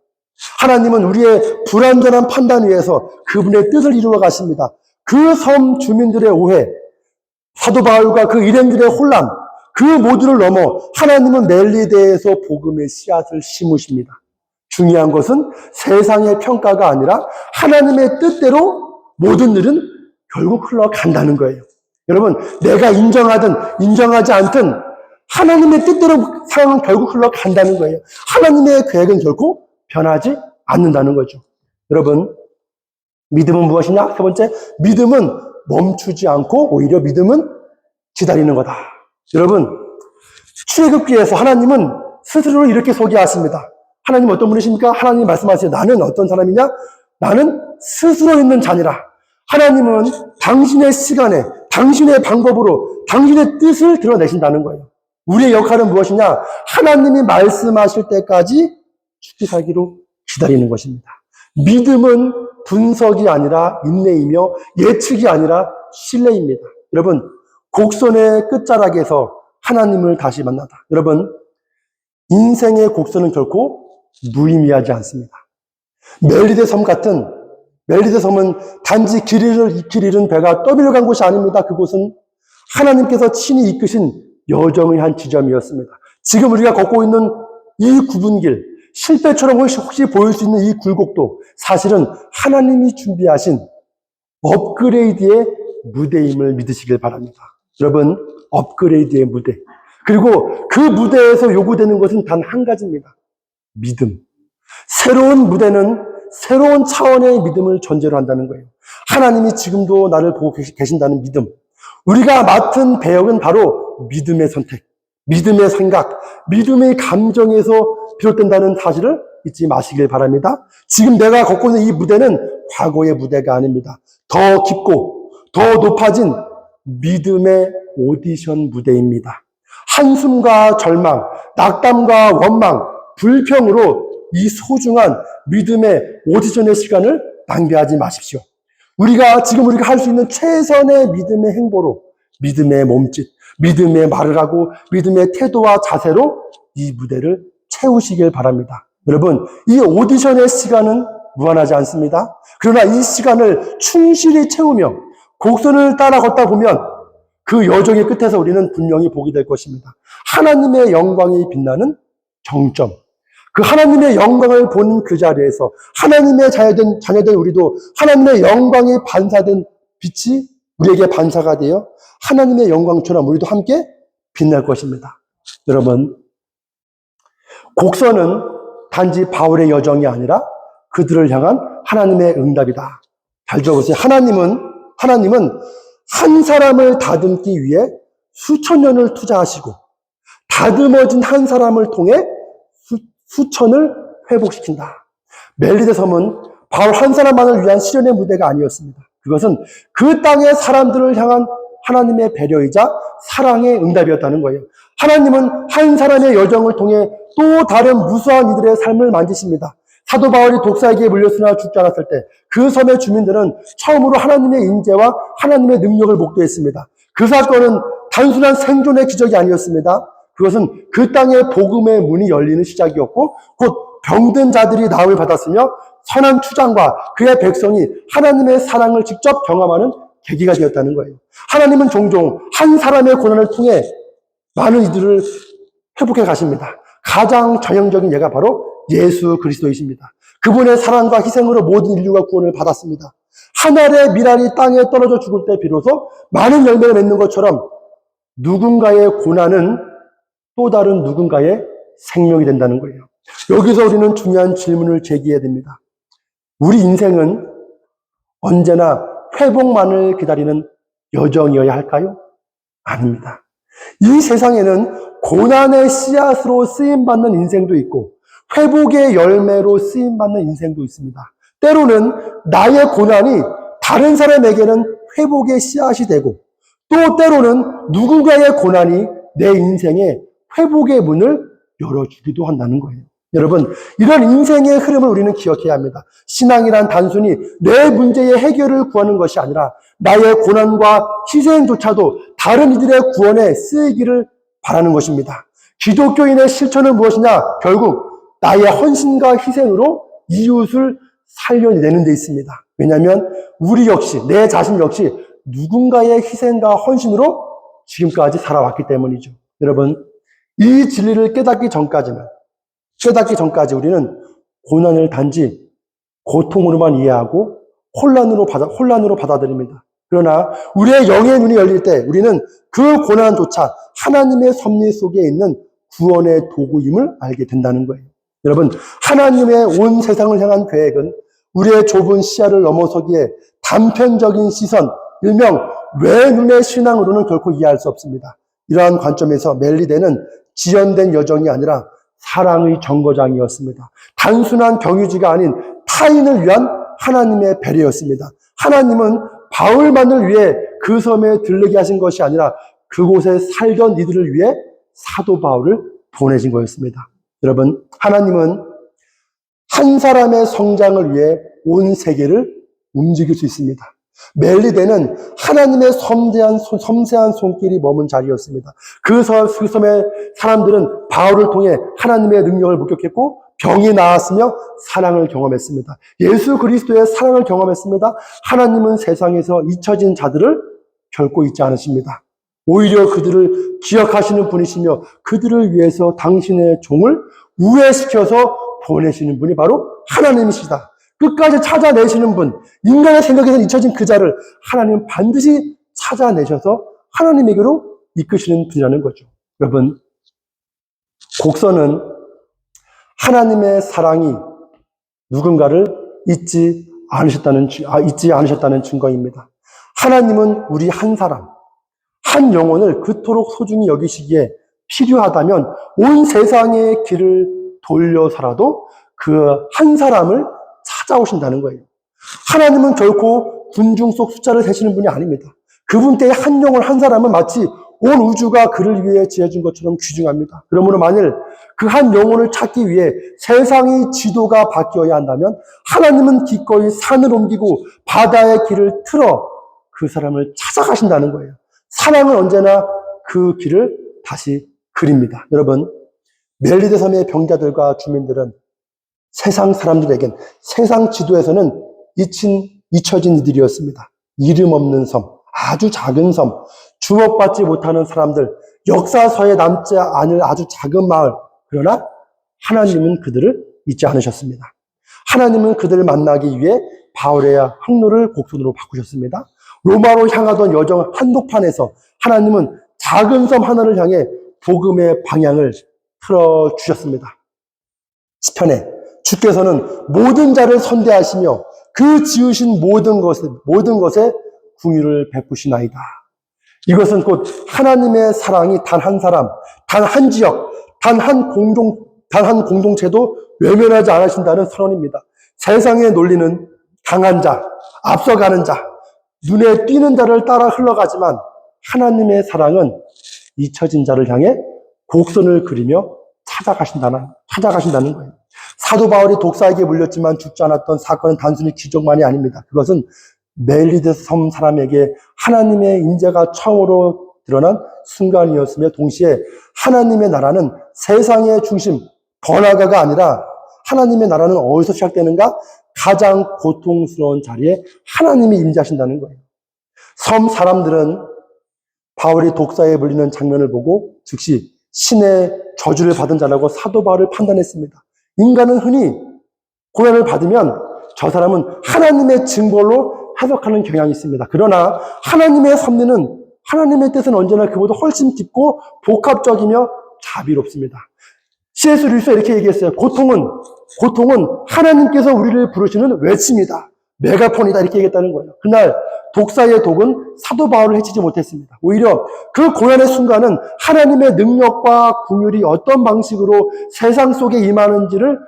S1: 하나님은 우리의 불완전한 판단 위에서 그분의 뜻을 이루어 가십니다. 그 섬 주민들의 오해, 사도 바울과 그 일행들의 혼란, 그 모두를 넘어 하나님은 멜리데에서 복음의 씨앗을 심으십니다. 중요한 것은 세상의 평가가 아니라 하나님의 뜻대로 모든 일은 결국 흘러간다는 거예요. 여러분, 내가 인정하든 인정하지 않든 하나님의 뜻대로 상황은 결국 흘러간다는 거예요. 하나님의 계획은 결코 변하지 않는다는 거죠. 여러분, 믿음은 무엇이냐? 세 번째, 믿음은 멈추지 않고 오히려 믿음은 기다리는 거다. 여러분, 출애굽기에서 하나님은 스스로를 이렇게 소개하십니다. 하나님 어떤 분이십니까? 하나님 말씀하세요. 나는 어떤 사람이냐? 나는 스스로 있는 자니라. 하나님은 당신의 시간에, 당신의 방법으로, 당신의 뜻을 드러내신다는 거예요. 우리의 역할은 무엇이냐? 하나님이 말씀하실 때까지 죽기 살기로 기다리는 것입니다. 믿음은 분석이 아니라 인내이며 예측이 아니라 신뢰입니다. 여러분, 곡선의 끝자락에서 하나님을 다시 만나다. 여러분, 인생의 곡선은 결코 무의미하지 않습니다. 멜리데 섬 같은, 멜리데 섬은 단지 길 잃은 배가 떠밀려간 곳이 아닙니다. 그곳은 하나님께서 친히 이끄신 여정의 한 지점이었습니다. 지금 우리가 걷고 있는 이 구분길, 실패처럼 혹시 보일 수 있는 이 굴곡도 사실은 하나님이 준비하신 업그레이드의 무대임을 믿으시길 바랍니다. 여러분, 업그레이드의 무대. 그리고 그 무대에서 요구되는 것은 단 한 가지입니다. 믿음. 새로운 무대는 새로운 차원의 믿음을 전제로 한다는 거예요. 하나님이 지금도 나를 보고 계신다는 믿음. 우리가 맡은 배역은 바로 믿음의 선택, 믿음의 생각, 믿음의 감정에서 비롯된다는 사실을 잊지 마시길 바랍니다. 지금 내가 걷고 있는 이 무대는 과거의 무대가 아닙니다. 더 깊고 더 높아진 믿음의 오디션 무대입니다. 한숨과 절망, 낙담과 원망, 불평으로 이 소중한 믿음의 오디션의 시간을 낭비하지 마십시오. 지금 우리가 할 수 있는 최선의 믿음의 행보로, 믿음의 몸짓, 믿음의 말을 하고, 믿음의 태도와 자세로 이 무대를 채우시길 바랍니다. 여러분, 이 오디션의 시간은 무한하지 않습니다. 그러나 이 시간을 충실히 채우며 곡선을 따라 걷다 보면 그 여정의 끝에서 우리는 분명히 보게 될 것입니다. 하나님의 영광이 빛나는 정점. 그 하나님의 영광을 보는 그 자리에서 하나님의 자녀된 우리도 하나님의 영광이 반사된 빛이 우리에게 반사가 되어 하나님의 영광처럼 우리도 함께 빛날 것입니다. 여러분, 곡선은 단지 바울의 여정이 아니라 그들을 향한 하나님의 응답이다. 잘 들어보세요. 하나님은 한 사람을 다듬기 위해 수천 년을 투자하시고 다듬어진 한 사람을 통해 수천을 회복시킨다. 멜리데 섬은 바울 한 사람만을 위한 시련의 무대가 아니었습니다. 그것은 그 땅의 사람들을 향한 하나님의 배려이자 사랑의 응답이었다는 거예요. 하나님은 한 사람의 여정을 통해 또 다른 무수한 이들의 삶을 만지십니다. 사도 바울이 독사에게 물렸으나 죽지 않았을 때 그 섬의 주민들은 처음으로 하나님의 인재와 하나님의 능력을 목도했습니다. 그 사건은 단순한 생존의 기적이 아니었습니다. 그것은 그 땅의 복음의 문이 열리는 시작이었고 곧 병든 자들이 나음을 받았으며 선한 추장과 그의 백성이 하나님의 사랑을 직접 경험하는 계기가 되었다는 거예요. 하나님은 종종 한 사람의 고난을 통해 많은 이들을 회복해 가십니다. 가장 전형적인 예가 바로 예수 그리스도이십니다. 그분의 사랑과 희생으로 모든 인류가 구원을 받았습니다. 한 알의 밀알이 땅에 떨어져 죽을 때 비로소 많은 열매를 맺는 것처럼 누군가의 고난은 또 다른 누군가의 생명이 된다는 거예요. 여기서 우리는 중요한 질문을 제기해야 됩니다. 우리 인생은 언제나 회복만을 기다리는 여정이어야 할까요? 아닙니다. 이 세상에는 고난의 씨앗으로 쓰임받는 인생도 있고 회복의 열매로 쓰임받는 인생도 있습니다. 때로는 나의 고난이 다른 사람에게는 회복의 씨앗이 되고 또 때로는 누군가의 고난이 내 인생에 회복의 문을 열어주기도 한다는 거예요. 여러분, 이런 인생의 흐름을 우리는 기억해야 합니다. 신앙이란 단순히 내 문제의 해결을 구하는 것이 아니라 나의 고난과 희생조차도 다른 이들의 구원에 쓰이기를 바라는 것입니다. 기독교인의 실천은 무엇이냐? 결국 나의 헌신과 희생으로 이웃을 살려내는 데 있습니다. 왜냐하면 우리 역시, 내 자신 역시 누군가의 희생과 헌신으로 지금까지 살아왔기 때문이죠. 여러분, 이 진리를 깨닫기 전까지 우리는 고난을 단지 고통으로만 이해하고 혼란으로 받아들입니다. 그러나 우리의 영의 눈이 열릴 때 우리는 그 고난조차 하나님의 섭리 속에 있는 구원의 도구임을 알게 된다는 거예요. 여러분, 하나님의 온 세상을 향한 계획은 우리의 좁은 시야를 넘어서기에 단편적인 시선, 일명 외눈의 신앙으로는 결코 이해할 수 없습니다. 이러한 관점에서 멜리데는 지연된 여정이 아니라 사랑의 정거장이었습니다. 단순한 경유지가 아닌 타인을 위한 하나님의 배려였습니다. 하나님은 바울만을 위해 그 섬에 들르게 하신 것이 아니라 그곳에 살던 이들을 위해 사도 바울을 보내신 거였습니다. 여러분, 하나님은 한 사람의 성장을 위해 온 세계를 움직일 수 있습니다. 멜리데는 하나님의 섬세한 손길이 머문 자리였습니다. 그 섬의 사람들은 바울을 통해 하나님의 능력을 목격했고 병이 나았으며 사랑을 경험했습니다. 예수 그리스도의 사랑을 경험했습니다. 하나님은 세상에서 잊혀진 자들을 결코 잊지 않으십니다. 오히려 그들을 기억하시는 분이시며 그들을 위해서 당신의 종을 우회시켜서 보내시는 분이 바로 하나님이시다. 끝까지 찾아내시는 분, 인간의 생각에서 잊혀진 그 자를 하나님은 반드시 찾아내셔서 하나님에게로 이끄시는 분이라는 거죠. 여러분, 곡선은 하나님의 사랑이 누군가를 잊지 않으셨다는 증거입니다. 하나님은 우리 한 사람, 한 영혼을 그토록 소중히 여기시기에 필요하다면 온 세상의 길을 돌려서라도 그 한 사람을 찾아오신다는 거예요. 하나님은 결코 군중 속 숫자를 세시는 분이 아닙니다. 그분께의 한 영혼 한 사람은 마치 온 우주가 그를 위해 지어진 것처럼 귀중합니다. 그러므로 만일 그 한 영혼을 찾기 위해 세상의 지도가 바뀌어야 한다면 하나님은 기꺼이 산을 옮기고 바다의 길을 틀어 그 사람을 찾아가신다는 거예요. 사랑은 언제나 그 길을 다시 그립니다. 여러분, 멜리데 섬의 병자들과 주민들은 세상 사람들에겐, 세상 지도에서는 잊혀진 이들이었습니다. 이름 없는 섬, 아주 작은 섬, 주목받지 못하는 사람들, 역사서에 남지 않을 아주 작은 마을. 그러나 하나님은 그들을 잊지 않으셨습니다. 하나님은 그들을 만나기 위해 바울의 항로를 곡선으로 바꾸셨습니다. 로마로 향하던 여정 한복판에서 하나님은 작은 섬 하나를 향해 복음의 방향을 틀어주셨습니다. 시편에 주께서는 모든 자를 선대하시며 그 지으신 모든 것에 긍휼을 베푸시나이다. 이것은 곧 하나님의 사랑이 단 한 사람, 단 한 지역, 단 한 공동체도 외면하지 않으신다는 선언입니다. 세상의 논리는 강한 자, 앞서가는 자, 눈에 띄는 자를 따라 흘러가지만 하나님의 사랑은 잊혀진 자를 향해 곡선을 그리며 찾아가신다는 거예요. 사도 바울이 독사에게 물렸지만 죽지 않았던 사건은 단순히 기적만이 아닙니다. 그것은 멜리데 섬 사람에게 하나님의 인재가 처음으로 드러난 순간이었으며 동시에 하나님의 나라는 세상의 중심, 번화가가 아니라 하나님의 나라는 어디서 시작되는가? 가장 고통스러운 자리에 하나님이 임재하신다는 거예요. 섬 사람들은 바울이 독사에 물리는 장면을 보고 즉시 신의 저주를 받은 자라고 사도 바울을 판단했습니다. 인간은 흔히 고난을 받으면 저 사람은 하나님의 징벌로 해석하는 경향이 있습니다. 그러나 하나님의 섭리는, 하나님의 뜻은 언제나 그보다 훨씬 깊고 복합적이며 자비롭습니다. C.S. 루이스가 이렇게 얘기했어요. 고통은 하나님께서 우리를 부르시는 외침이다. 메가폰이다. 이렇게 얘기했다는 거예요. 그날 독사의 독은 사도 바울을 해치지 못했습니다. 오히려 그 고난의 순간은 하나님의 능력과 긍휼이 어떤 방식으로 세상 속에 임하는지를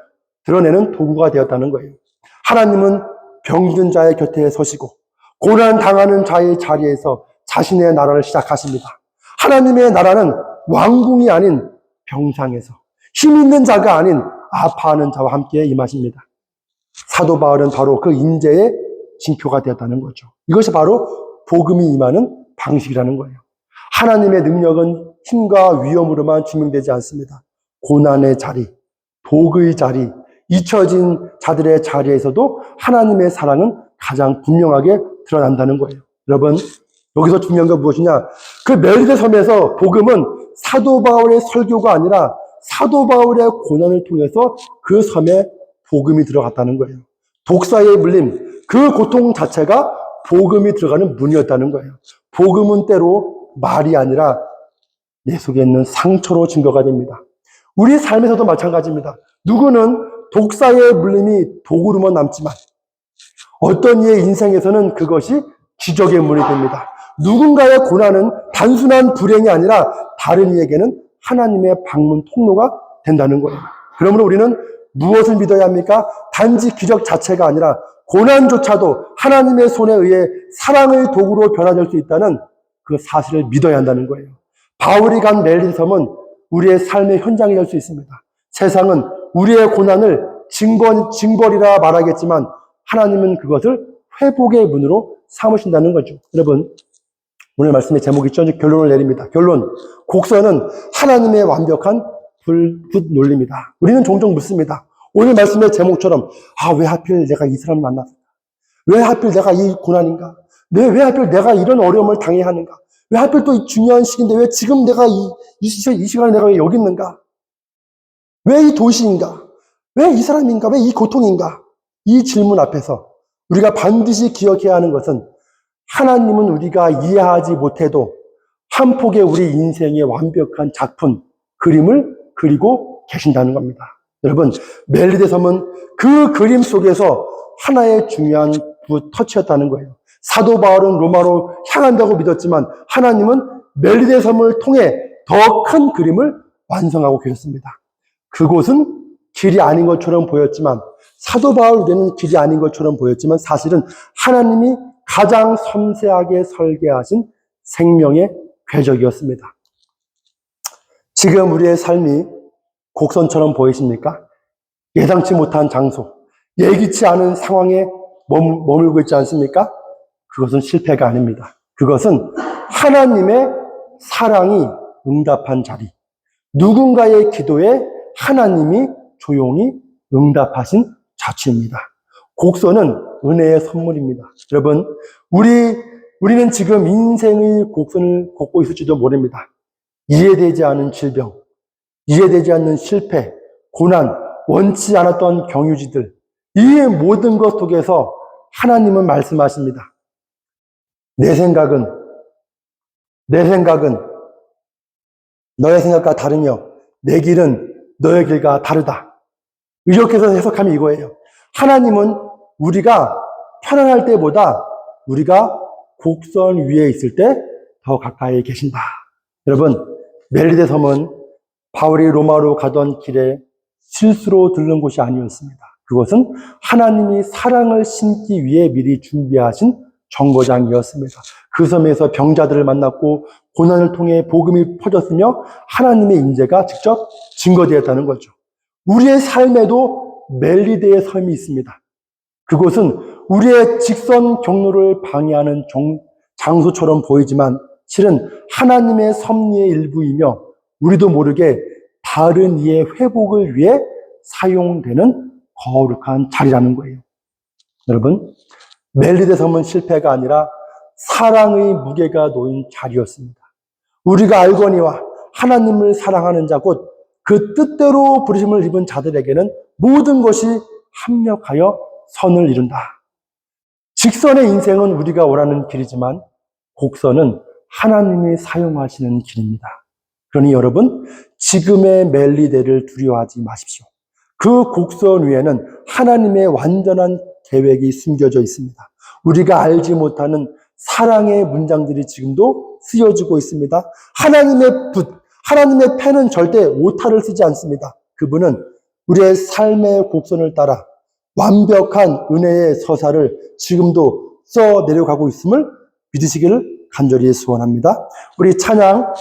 S1: 드러내는 도구가 되었다는 거예요. 하나님은 병든 자의 곁에 서시고 고난 당하는 자의 자리에서 자신의 나라를 시작하십니다. 하나님의 나라는 왕궁이 아닌 병상에서, 힘 있는 자가 아닌 아파하는 자와 함께 임하십니다. 사도 바울은 바로 그 인재의 징표가 되었다는 거죠. 이것이 바로 복음이 임하는 방식이라는 거예요. 하나님의 능력은 힘과 위엄으로만 증명되지 않습니다. 고난의 자리, 독의 자리, 잊혀진 자들의 자리에서도 하나님의 사랑은 가장 분명하게 드러난다는 거예요. 여러분, 여기서 중요한 건 무엇이냐? 그 멜리데 섬에서 복음은 사도 바울의 설교가 아니라 사도 바울의 고난을 통해서 그 섬에 복음이 들어갔다는 거예요. 독사에 물림, 그 고통 자체가 복음이 들어가는 문이었다는 거예요. 복음은 때로 말이 아니라 내 속에 있는 상처로 증거가 됩니다. 우리 삶에서도 마찬가지입니다. 누구는 독사의 물림이 도구로만 남지만 어떤 이의 인생에서는 그것이 기적의 문이 됩니다. 누군가의 고난은 단순한 불행이 아니라 다른 이에게는 하나님의 방문 통로가 된다는 거예요. 그러므로 우리는 무엇을 믿어야 합니까? 단지 기적 자체가 아니라 고난조차도 하나님의 손에 의해 사랑의 도구로 변화될 수 있다는 그 사실을 믿어야 한다는 거예요. 바울이 간 멜리데 섬은 우리의 삶의 현장이 될 수 있습니다. 세상은 우리의 고난을 징벌이라 말하겠지만 하나님은 그것을 회복의 문으로 삼으신다는 거죠. 여러분, 오늘 말씀의 제목이 있죠. 결론을 내립니다. 결론, 곡선은 하나님의 완벽한 불붙 논리입니다. 우리는 종종 묻습니다. 오늘 말씀의 제목처럼 왜 하필 내가 이 사람을 만났을까? 왜 하필 내가 이 고난인가? 왜 하필 내가 이런 어려움을 당해야 하는가? 왜 하필 또 이 중요한 시기인데 왜 지금 내가 이 시간에 내가 왜 여기 있는가? 왜 이 도시인가? 왜 이 사람인가? 왜 이 고통인가? 이 질문 앞에서 우리가 반드시 기억해야 하는 것은 하나님은 우리가 이해하지 못해도 한 폭의 우리 인생의 완벽한 작품, 그림을 그리고 계신다는 겁니다. 여러분, 멜리데 섬은 그 그림 속에서 하나의 중요한 터치였다는 거예요. 사도 바울은 로마로 향한다고 믿었지만 하나님은 멜리데 섬을 통해 더 큰 그림을 완성하고 계셨습니다. 그곳은 길이 아닌 것처럼 보였지만 사도 바울에게는 길이 아닌 것처럼 보였지만 사실은 하나님이 가장 섬세하게 설계하신 생명의 궤적이었습니다. 지금 우리의 삶이 곡선처럼 보이십니까? 예상치 못한 장소, 예기치 않은 상황에 머물고 있지 않습니까? 그것은 실패가 아닙니다. 그것은 하나님의 사랑이 응답한 자리, 누군가의 기도에 하나님이 조용히 응답하신 자취입니다. 곡선은 은혜의 선물입니다. 여러분, 우리는 지금 인생의 곡선을 걷고 있을지도 모릅니다. 이해되지 않은 질병, 이해되지 않는 실패, 고난, 원치 않았던 경유지들, 이 모든 것 속에서 하나님은 말씀하십니다. 내 생각은 너의 생각과 다르며 내 길은 너의 길과 다르다. 이렇게 해서 해석하면 이거예요. 하나님은 우리가 편안할 때보다 우리가 곡선 위에 있을 때 더 가까이 계신다. 여러분, 멜리데 섬은 바울이 로마로 가던 길에 실수로 들른 곳이 아니었습니다. 그것은 하나님이 사랑을 심기 위해 미리 준비하신 정거장이었습니다. 그 섬에서 병자들을 만났고 고난을 통해 복음이 퍼졌으며 하나님의 인재가 직접 증거되었다는 거죠. 우리의 삶에도 멜리데의 섬이 있습니다. 그곳은 우리의 직선 경로를 방해하는 장소처럼 보이지만 실은 하나님의 섭리의 일부이며 우리도 모르게 다른 이의 회복을 위해 사용되는 거룩한 자리라는 거예요. 여러분, 멜리데 섬은 실패가 아니라 사랑의 무게가 놓인 자리였습니다. 우리가 알거니와 하나님을 사랑하는 자 곧 그 뜻대로 부르심을 입은 자들에게는 모든 것이 합력하여 선을 이룬다. 직선의 인생은 우리가 오라는 길이지만 곡선은 하나님이 사용하시는 길입니다. 그러니 여러분, 지금의 멜리데를 두려워하지 마십시오. 그 곡선 위에는 하나님의 완전한 계획이 숨겨져 있습니다. 우리가 알지 못하는 사랑의 문장들이 지금도 쓰여지고 있습니다. 하나님의 펜은 절대 오타를 쓰지 않습니다. 그분은 우리의 삶의 곡선을 따라 완벽한 은혜의 서사를 지금도 써 내려가고 있음을 믿으시기를 간절히 소원합니다. 우리 찬양